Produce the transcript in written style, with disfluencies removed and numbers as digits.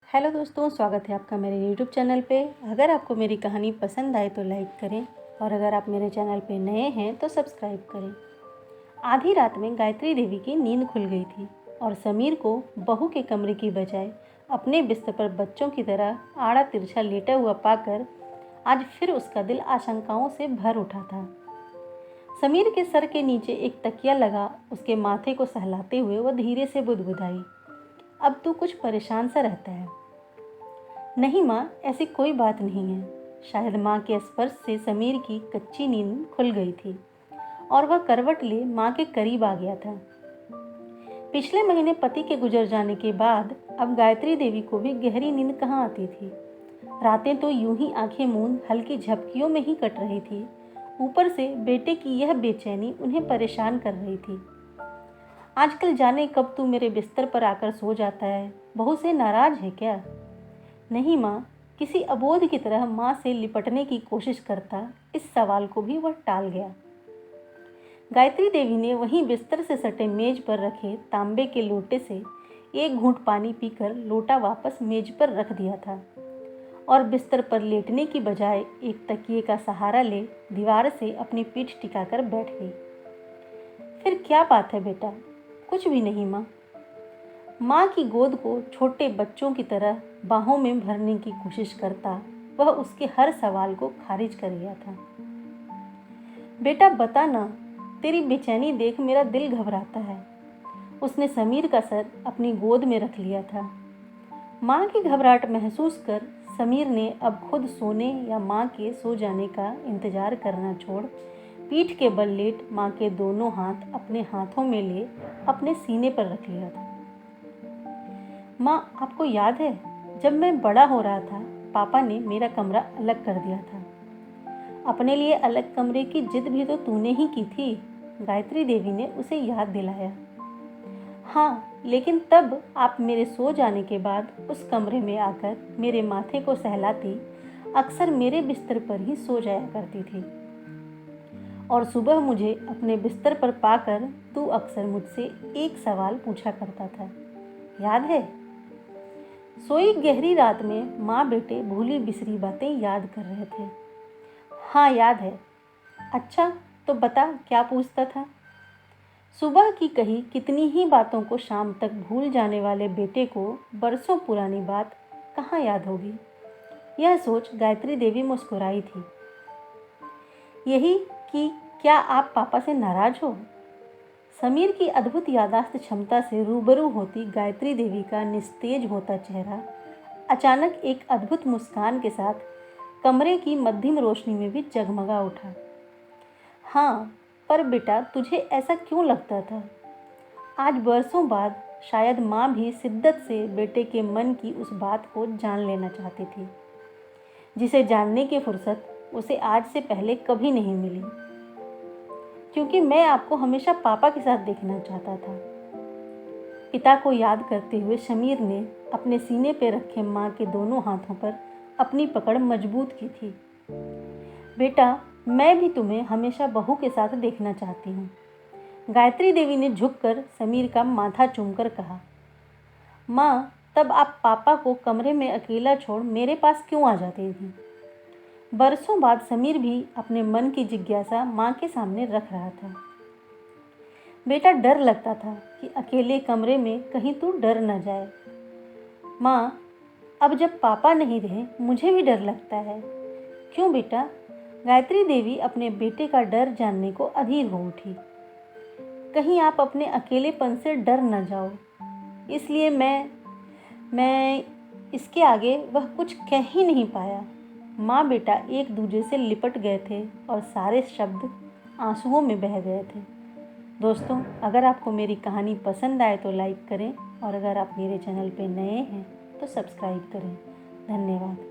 Hello दोस्तों, स्वागत है आपका मेरे यूट्यूब चैनल पे। अगर आपको मेरी कहानी पसंद आए तो लाइक करें और अगर आप मेरे चैनल पे नए हैं तो सब्सक्राइब करें। आधी रात में गायत्री देवी की नींद खुल गई थी और समीर को बहू के कमरे की बजाय अपने बिस्तर पर बच्चों की तरह आड़ा तिरछा लेटा हुआ पाकर आज फिर उसका दिल आशंकाओं से भर उठा था। समीर के सर के नीचे एक तकिया लगा उसके माथे को सहलाते हुए वह धीरे से बुदबुदाई, अब तू कुछ परेशान सा रहता है। नहीं माँ, ऐसी कोई बात नहीं है। शायद माँ के स्पर्श से समीर की कच्ची नींद खुल गई थी और वह करवट ले माँ के करीब आ गया था। पिछले महीने पति के गुजर जाने के बाद अब गायत्री देवी को भी गहरी नींद कहाँ आती थी। रातें तो यूं ही आंखें मूंद हल्की झपकियों में ही कट रही थी। ऊपर से बेटे की यह बेचैनी उन्हें परेशान कर रही थी। आजकल जाने कब तू मेरे बिस्तर पर आकर सो जाता है, बहू से नाराज है क्या? नहीं माँ, किसी अबोध की तरह माँ से लिपटने की कोशिश करता इस सवाल को भी वह टाल गया। गायत्री देवी ने वहीं बिस्तर से सटे मेज पर रखे तांबे के लोटे से एक घूंट पानी पीकर लोटा वापस मेज पर रख दिया था और बिस्तर पर लेटने की बजाय एक तकिए का सहारा ले दीवार से अपनी पीठ टिकाकर बैठ गई। फिर क्या बात है बेटा? कुछ भी नहीं माँ। माँ की गोद को छोटे बच्चों की तरह बाहों में भरने की कोशिश करता वह उसके हर सवाल को खारिज कर गया था। बेटा बता ना, तेरी बेचैनी देख मेरा दिल घबराता है। उसने समीर का सर अपनी गोद में रख लिया था। माँ की घबराहट महसूस कर समीर ने अब खुद सोने या माँ के सो जाने का इंतजार करना छोड़ पीठ के बल लेट माँ के दोनों हाथ अपने हाथों में ले अपने सीने पर रख लिया था। माँ, आपको याद है जब मैं बड़ा हो रहा था पापा ने मेरा कमरा अलग कर दिया था। अपने लिए अलग कमरे की जिद भी तो तूने ही की थी। गायत्री देवी ने उसे याद दिलाया। हाँ, लेकिन तब आप मेरे सो जाने के बाद उस कमरे में आकर मेरे माथे को सहलाती अक्सर मेरे बिस्तर पर ही सो जाया करती थी और सुबह मुझे अपने बिस्तर पर पाकर तू अक्सर मुझसे एक सवाल पूछा करता था, याद है? सोई गहरी रात में माँ बेटे भूली बिसरी बातें याद कर रहे थे। हाँ याद है। अच्छा तो बता क्या पूछता था? सुबह की कही कितनी ही बातों को शाम तक भूल जाने वाले बेटे को बरसों पुरानी बात कहाँ याद होगी? यह सोच गायत्री देवी मुस्कुराई थी। यही कि क्या आप पापा से नाराज हो? समीर की अद्भुत याददाश्त क्षमता से रूबरू होती गायत्री देवी का निस्तेज होता चेहरा अचानक एक अद्भुत मुस्कान के साथ कमरे की मध्यम रोशनी में भी जगमगा उठा। हाँ, पर बेटा तुझे ऐसा क्यों लगता था? आज बरसों बाद शायद माँ भी शिद्दत से बेटे के मन की उस बात को जान लेना चाहती थी जिसे जानने की फुर्सत उसे आज से पहले कभी नहीं मिली, क्योंकि मैं आपको हमेशा पापा के साथ देखना चाहता था। पिता को याद करते हुए समीर ने अपने सीने पर रखे माँ के दोनों हाथों पर अपनी पकड़ मजबूत की थी। बेटा, मैं भी तुम्हें हमेशा बहू के साथ देखना चाहती हूँ। गायत्री देवी ने झुककर समीर का माथा चूमकर कहा। माँ, तब आप पापा को कमरे में अकेला छोड़ मेरे पास क्यों आ जाती थी? बरसों बाद समीर भी अपने मन की जिज्ञासा माँ के सामने रख रहा था। बेटा, डर लगता था कि अकेले कमरे में कहीं तू डर न जाए। माँ, अब जब पापा नहीं रहे मुझे भी डर लगता है। क्यों बेटा? गायत्री देवी अपने बेटे का डर जानने को अधीर हो उठी। कहीं आप अपने अकेलेपन से डर न जाओ, इसलिए मैं इसके आगे वह कुछ कह ही नहीं पाया। माँ बेटा एक दूसरे से लिपट गए थे और सारे शब्द आंसुओं में बह गए थे। दोस्तों, अगर आपको मेरी कहानी पसंद आए तो लाइक करें और अगर आप मेरे चैनल पे नए हैं तो सब्सक्राइब करें। धन्यवाद।